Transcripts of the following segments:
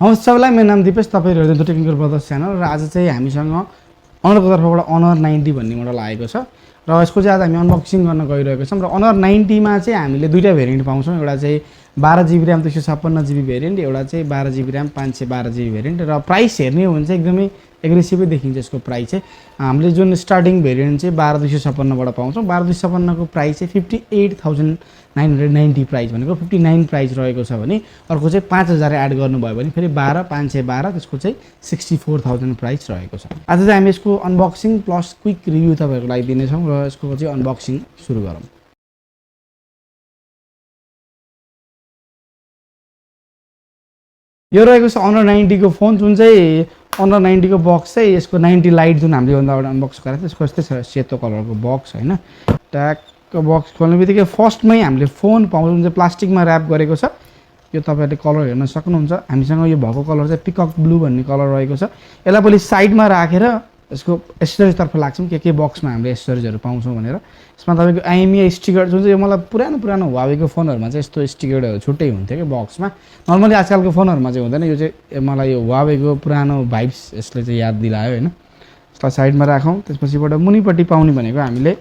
हवस् सबैलाई मेरो नाम दिपेश तपाईहरु हेर्दै हुनुहुन्छ टेक्निकल ब्रदर्स च्यानल र आज चाहिँ हामीसँग अनरको तर्फबाट अनर 90 भन्ने मोडल आएको छ र यसको चाहिँ आज हामी अनबक्सिङ गर्न गइरहेको छौं र अनर 90 मा चाहिँ हामीले दुईटा भेरिएन्ट पाउँछौं एउटा चाहिँ 12GB RAM 256GB भेरिएन्ट एउटा चाहिँ 12GB RAM 512GB भेरिएन्ट र प्राइस हेर्ने हो भने चाहिँ एकदमै एग्रेसिभै देखिन्छ यसको प्राइस चाहिँ हामीले जुन स्टार्टिङ भेरिएन्ट चाहिँ 12256 बाट पाउँछौं 12256 को प्राइस चाहिँ 58990 प्राइस भनेको 59 प्राइस रहेको छ भने अर्को चाहिँ 5000 एड गर्नुभयो भने फेरि 12512 त्यसको चाहिँ 64000 प्राइस रहेको छ। आज चाहिँ हामी यसको अनबक्सिङ प्लस क्विक रिभ्यु तपाईहरुको लागि दिने छौं र यसको चाहिँ अनबक्सिङ सुरु गरौँ। यो रहेको छ अनर 90 को फोन जुन चाहिँ अनर 90 को बक्स चाहिँ यसको 90 लाइट जुन हामीले भन्दा अगाडि अनबक्स गरेको त्यसको यस्तै छ सेतो कलरको बक्स हैन। ट्यागको बक्स खोल्नेबित्तिकै फर्स्टमै हामीले फोन पाउँछौँ जुन चाहिँ प्लास्टिकमा र्याप गरेको छ। यो तपाईहरुले कलर हेर्न सक्नुहुन्छ हामीसँग यो भएको कलर चाहिँ पिकक ब्लू भन्ने कलर रहेको छ। यसलाई पनि साइडमा राखेर यसको एसेसरिज तर्फ लाग्छौं के बक्समा हामीले एसेसरिजहरु पाउँछौं भनेर। यसमा तपाईको आइएमआई स्टिकर जुन चाहिँ मलाई पुरानो हुवावेको फोनहरुमा चाहिँ यस्तो स्टिकरहरु छुट्टै हुन्थ्यो के बक्समा। नर्मली आजकलको फोनहरुमा चाहिँ हुँदैन। यो चाहिँ मलाई यो हुवावेको पुरानो भाइब्स यसले चाहिँ याद दिलायो हैन। यसलाई साइडमा राखौं। त्यसपछिबाट मुनिपट्टि पाउने भनेको हामीले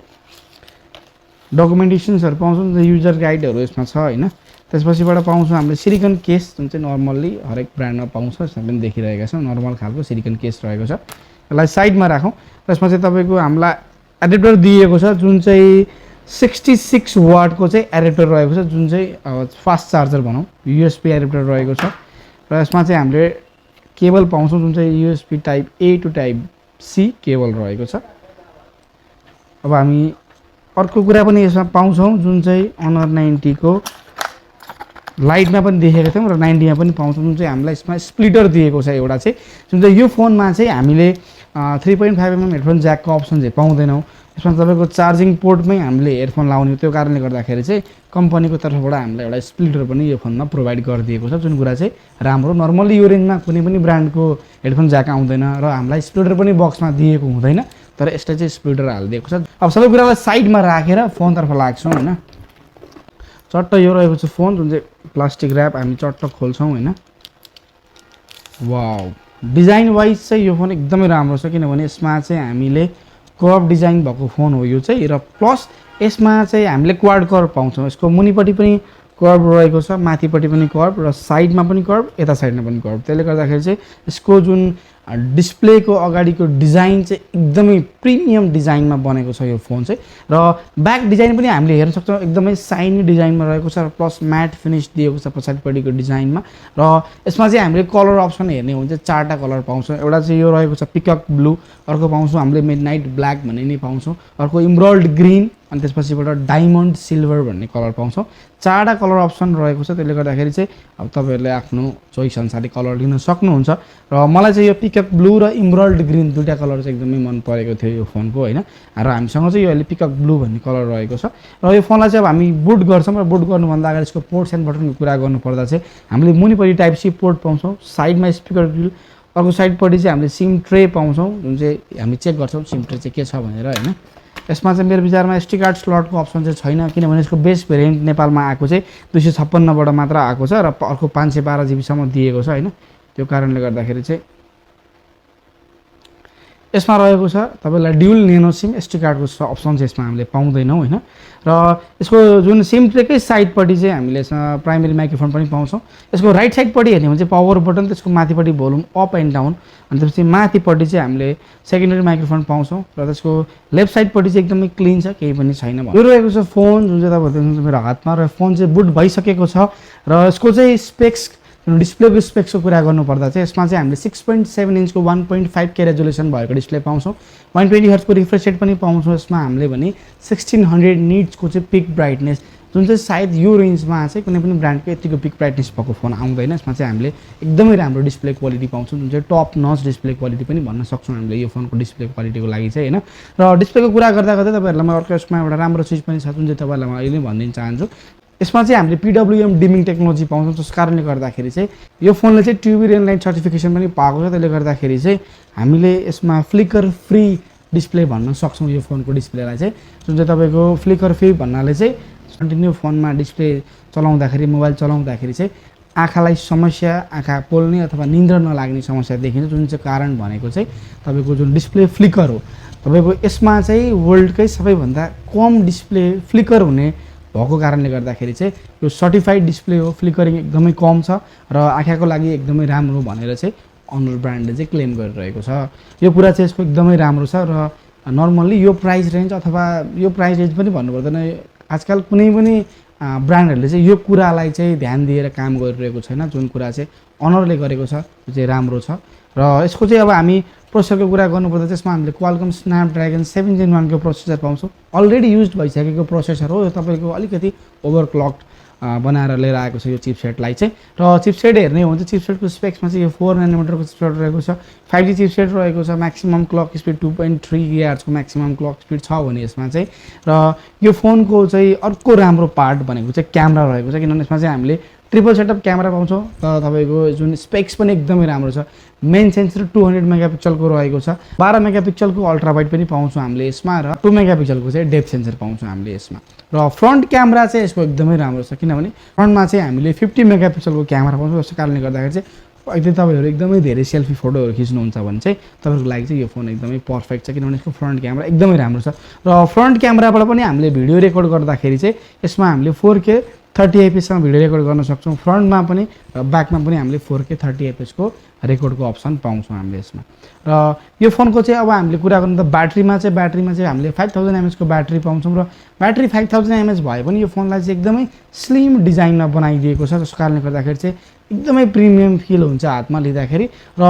डकुमेन्टेसन्सहरु पाउँछौं जुन युजर गाइडहरु यसमा छ हैन। त्यसपछिबाट पाउँछौं हामीले सिलिकन केस जुन चाहिँ नर्मली हरेक ब्रान्डमा पाउँछ। यसमा पनि देखिरहेका छौं नर्मल खालको सिलिकन केस रहेको छ। यसलाई साइडमा राखौं। त्यसमा चाहिँ तपाईको हामीलाई एडाप्टर दिएको छ जुन चाहिँ 66 वाट को चाहिँ एडाप्टर रहेको छ जुन चाहिँ फास्ट चार्जर भनौं यूएसबी एडाप्टर रहेको छ र यसमा चाहिँ हामीले केबल पाउँछौं जुन चाहिँ USB type A to type C cable रहेको छ। अब हामी अर्को कुरा पनि यसमा पाउँछौं जुन चाहिँ अनर 90 को लाइटमा पनि देखेको थियौं र 90 मा पनि पाउँछौं जुन चाहिँ हामीलाई यसमा स्प्लिटर दिएको छ एउटा चाहिँ जुन चाहिँ यो फोनमा चाहिँ हामीले 3.5mm हेडफोन ज्याकको अप्सन चाहिँ पाउँदैनौं। यसमा तपाईको चार्जिङ पोर्टमै हामीले हेडफोन लाउने त्यो कारणले गर्दाखेरि चाहिँ कम्पनीको तर्फबाट हामीलाई एउटा स्प्लिटर पनि यो फोनमा प्रोवाइड गरिदिएको छ जुन कुरा चाहिँ राम्रो। नर्मली यो रेन्जमा कुनै पनि ब्रान्डको हेडफोन ज्याक आउँदैन र हामीलाई स्प्लिटर पनि बक्समा दिएको हुँदैन तर यसले चाहिँ स्प्लिटर हालिदिएको छ। अब सबै कुरालाई साइडमा राखेर फोनतर्फ लाग्छौं हैन। चट्ट यो रहेको छ फोन जुन चाहिँ प्लास्टिक र्याप हामी चट्ट खोल्छौं हैन। वाउ डिजाइन वाइज चाहिँ यो फोन एकदमै राम्रो छ किनभने यसमा चाहिँ हामीले कर्भ डिजाइन भएको फोन हो यो चाहिँ र प्लस यसमा चाहिँ हामीले क्वाड कर्भ पाउँछौं। यसको मुनिपट्टि पनि कर्भ रहेको छ माथिपट्टि पनि कर्भ र साइडमा पनि कर्भ यता साइडमा पनि कर्भ। त्यसले गर्दाखेरि चाहिँ यसको जुन डिस्प्लेको अगाडिको डिजाइन चाहिँ एकदमै प्रिमियम डिजाइनमा बनेको छ यो फोन चाहिँ र ब्याक डिजाइन पनि हामीले हेर्न सक्छौं एकदमै साइनी डिजाइनमा रहेको छ र प्लस म्याट फिनिश दिएको छ पछाडिपट्टिको डिजाइनमा र यसमा चाहिँ हामीले कलर अप्सन हेर्ने हो भने चाहिँ चारटा कलर पाउँछौं। एउटा चाहिँ यो रहेको छ पिकक ब्लू अर्को पाउँछौं हामीले मिडनाइट ब्ल्याक भन्ने नै पाउँछौं अर्को इमरल्ड ग्रीन अनि त्यसपछिबाट डायमन्ड सिल्भर भन्ने कलर पाउँछौं। चारटा कलर अप्सन रहेको छ त्यसले गर्दाखेरि चाहिँ अब तपाईहरुले आफ्नो चोइस अनुसारले कलर लिन सक्नुहुन्छ र मलाई चाहिँ यो पिकक ब्लू र इमरल्ड ग्रीन दुईटा कलर चाहिँ एकदमै मन परेको थियो यो फोनको हैन र हामीसँग चाहिँ यो अहिले पिकक ब्लू भन्ने कलर रहेको छ र यो फोनलाई चाहिँ अब हामी बुट गर्छौं र बुट गर्नुभन्दा अगाडि यसको पोर्ट्स एन्ड बटनको कुरा गर्नु पर्दा चाहिँ हामीले मुनिपट्टि टाइप सी पोर्ट पाउँछौं साइडमा स्पिकर ग्रिल अर्को साइडपट्टि चाहिँ हामीले सिम ट्रे पाउँछौं जुन चाहिँ हामी चेक गर्छौं सिम ट्रे चाहिँ के छ भनेर हैन। यसमा चाहिँ मेरो विचारमा एसडी कार्ड स्लटको अप्सन चाहिँ छैन किनभने यसको बेस भेरिएन्ट नेपालमा आएको चाहिँ 256 बाट मात्र आएको छ र अर्को 512GB सम्म दिएको छ हैन। त्यो कारणले गर्दाखेरि चाहिँ यसमा रहेको छ तपाईलाई ड्युल नेनो सिम एसडी कार्डको अप्सन चाहिँ यसमा हामीले पाउँदैनौं हैन र यसको जुन सिम ट्रेकै साइडपट्टि चाहिँ हामीले यसमा प्राइमरी माइक्रोफोन पनि पाउँछौं। यसको राइट साइडपट्टि हेर्ने भने चाहिँ पावर बटन त्यसको माथिपट्टि भोल्युम अप एन्ड डाउन अनि त्यसपछि माथिपट्टि चाहिँ हामीले सेकेन्डरी माइक्रोफोन पाउँछौं र त्यसको लेफ्ट साइडपट्टि चाहिँ एकदमै क्लीन छ केही पनि छैन। यो रहेको छ फोन जुन चाहिँ तपाईहरु देख्नुहुन्छ मेरो हातमा र फोन चाहिँ बुट भइसकेको छ र यसको चाहिँ स्पेक्स डिस्प्लेको स्पेक्सको कुरा गर्नुपर्दा चाहिँ यसमा चाहिँ हामीले 6.7 इन्चको 1.5K रेजोल्युसन भएको डिस्प्ले पाउँछौं 120 हर्ट्जको रिफ्रेश रेट पनि पाउँछौं। यसमा हामीले भने 1600 निट्सको चाहिँ पिक ब्राइटनेस जुन चाहिँ सायद यो रेन्जमा चाहिँ कुनै पनि ब्रान्डको यतिको पिक ब्राइटनेस भएको फोन आउँदैन। यसमा चाहिँ हामीले एकदमै राम्रो डिस्प्ले क्वालिटी पाउँछौं जुन चाहिँ टप नच डिस्प्ले क्वालिटी पनि भन्न सक्छौं हामीले यो फोनको डिस्प्ले क्वालिटीको लागि चाहिँ हैन। र डिस्प्लेको कुरा गर्दा गर्दै तपाईहरुलाई म अर्को यसमा एउटा राम्रो चीज पनि छ जुन चाहिँ तपाईहरुलाई म अहिले भनिदिन चाहन्छु। यसमा चाहिँ हामीले PWM डिमिङ टेक्नोलोजी पाउँछौं जस कारणले गर्दाखेरि चाहिँ यो फोनले चाहिँ ट्युबी रेन लाइट सर्टिफिकेसन पनि पाएको छ। त्यसले गर्दाखेरि चाहिँ हामीले यसमा फ्लिकर फ्री डिस्प्ले भन्न सक्छौं यो फोनको डिस्प्लेलाई चाहिँ जुन चाहिँ तपाईको फ्लिकर फ्री भन्नाले चाहिँ कन्टिन्यू फोनमा डिस्प्ले चलाउँदाखेरि मोबाइल चलाउँदाखेरि चाहिँ आँखालाई समस्या, आँखा पोल्ने अथवा निन्द्रा नलाग्ने समस्या देखिन्छ, जुन चाहिँ कारण भनेको चाहिँ तपाईँको जुन डिस्प्ले फ्लिकर हो। तपाईँको यसमा चाहिँ वर्ल्डकै सबैभन्दा कम डिस्प्ले फ्लिकर हुने भएको कारणले गर्दाखेरि चाहिँ यो सर्टिफाइड डिस्प्ले हो, फ्लिकरिङ एकदमै कम छ र आँखाको लागि एकदमै राम्रो भनेर चाहिँ अनर ब्रान्डले चाहिँ क्लेम गरिरहेको छ। यो कुरा चाहिँ यसको एकदमै राम्रो छ र नर्मल्ली यो प्राइस रेन्ज अथवा यो प्राइस रेन्ज पनि भन्नु पर्दैन, आजकल कुनै पनि ब्रान्डहरूले चाहिँ यो कुरालाई चाहिँ ध्यान दिएर काम गरिरहेको छैन। जुन कुरा चाहिँ अनरले गरेको छ त्यो चाहिँ राम्रो छ। र यसको चाहिँ अब हामी प्रोसेसरको कुरा गर्नुपर्दा चाहिँ यसमा हामीले क्वालकम स्न्यापड्र्यागन 7 Gen 1 को प्रोसेसर पाउँछौँ। अलरेडी युज भइसकेको प्रोसेसर हो यो, तपाईँको अलिकति ओभरक्लक्ड बनाएर लिएर आएको छ यो चिपसेटलाई चाहिँ। र चिपसेट हेर्ने हो भने चाहिँ चिपसेटको स्पेक्समा चाहिँ यो 4 नैनोमिटरको चिपसेट रहेको छ, 5G चिपसेट रहेको छ, म्याक्सिमम क्लक स्पिड 2.3 GHz को म्याक्सिमम क्लक स्पिड छ भने यसमा चाहिँ। र यो फोनको चाहिँ अर्को राम्रो पार्ट भनेको चाहिँ क्यामेरा रहेको छ, किनभने यसमा चाहिँ हामीले ट्रिपल सेटअप क्यामेरा पाउँछौँ र तपाईँको जुन स्पेक्स पनि एकदमै राम्रो छ। मेन सेन्सर 200 मेगापिक्सलको रहेको छ, 12 मेगापिक्सलको अल्ट्रा वाइड पनि पाउँछौँ हामीले यसमा र 2 मेगापिक्सलको चाहिँ डेप्थ सेन्सर पाउँछौँ हामीले यसमा। र फ्रन्ट क्यामेरा चाहिँ यसको एकदमै राम्रो छ, किनभने फ्रन्टमा चाहिँ हामीले 50 मेगापिक्सलको क्यामेरा पाउँछौँ। जसको कारणले गर्दाखेरि चाहिँ यदि तपाईँहरू एकदमै धेरै सेल्फी फोटोहरू खिच्नुहुन्छ भने चाहिँ तपाईँहरूको लागि चाहिँ यो फोन एकदमै पर्फेक्ट छ, किनभने यसको फ्रन्ट क्यामेरा एकदमै राम्रो छ। र फ्रन्ट क्यामेराबाट पनि हामीले भिडियो रेकर्ड गर्दाखेरि चाहिँ यसमा हामीले 4K 30 fps भिडियो रेकर्ड गर्न सक्छौँ। फ्रन्टमा पनि र ब्याकमा पनि हामीले 4K 30 fps को रेकर्डको अप्सन पाउँछौँ हामीले यसमा। र यो फोनको चाहिँ अब हामीले कुरा गर्नु त ब्याट्रीमा चाहिँ हामीले 5000 mAh को ब्याट्री पाउँछौँ र ब्याट्री 5000 mAh भए पनि यो फोनलाई चाहिँ एकदमै स्लिम डिजाइनमा बनाइदिएको छ, जसको कारणले गर्दाखेरि चाहिँ एकदमै प्रिमियम फिल हुन्छ हातमा लिँदाखेरि। र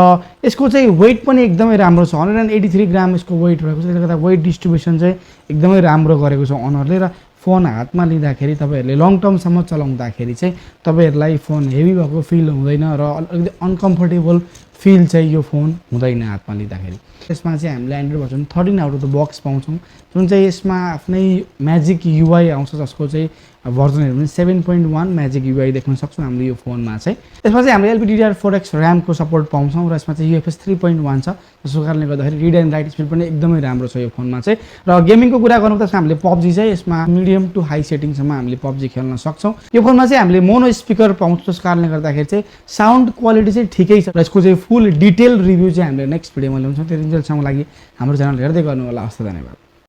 यसको चाहिँ वेट पनि एकदमै राम्रो छ, 183 ग्राम यसको वेट रहेको छ। त्यसले गर्दा वेट डिस्ट्रिब्युसन चाहिँ एकदमै राम्रो गरेको छ अनरले। र फोन हातमा लिँदाखेरि तपाईँहरूले लङ टर्मसम्म चलाउँदाखेरि चाहिँ तपाईँहरूलाई फोन हेभी भएको फिल हुँदैन र अलिकति अनकम्फर्टेबल फिल चाहिँ यो फोन हुँदैन हातमा लिँदाखेरि। यसमा चाहिँ हामीले android version 13 out of the box पाउँछौँ, जुन चाहिँ यसमा आफ्नै म्याजिक युआई आउँछ, जसको चाहिँ भर्जनहरू पनि 7.1 म्याजिक युआई देख्न सक्छौँ हामीले यो फोनमा चाहिँ। यसमा चाहिँ हामीले LPDDR4X ऱ्यामको सपोर्ट पाउँछौँ र यसमा चाहिँ UFS 3.1 छ, जसको कारणले गर्दाखेरि रिड एन्ड राइट स्पिड पनि एकदमै राम्रो छ यो फोनमा चाहिँ। र गेमिङको कुरा गर्नु त हामीले PUBG चाहिँ यसमा मिडियम टु हाई सेटिङसम्म हामीले PUBG खेल्न सक्छौँ। यो फोनमा चाहिँ हामीले मोनो स्पिकर पाउँछौँ, जसको कारणले गर्दाखेरि चाहिँ साउन्ड क्वालिटी चाहिँ ठिकै छ। र यसको चाहिँ फुल डिटेल रिभ्यू चाहिँ हामीले नेक्स्ट भिडियोमा ल्याउँछौँ। त्यो दिनसम्मको लागि हाम्रो च्यानल हेर्दै गर्नु होला। हस्, धन्यवाद।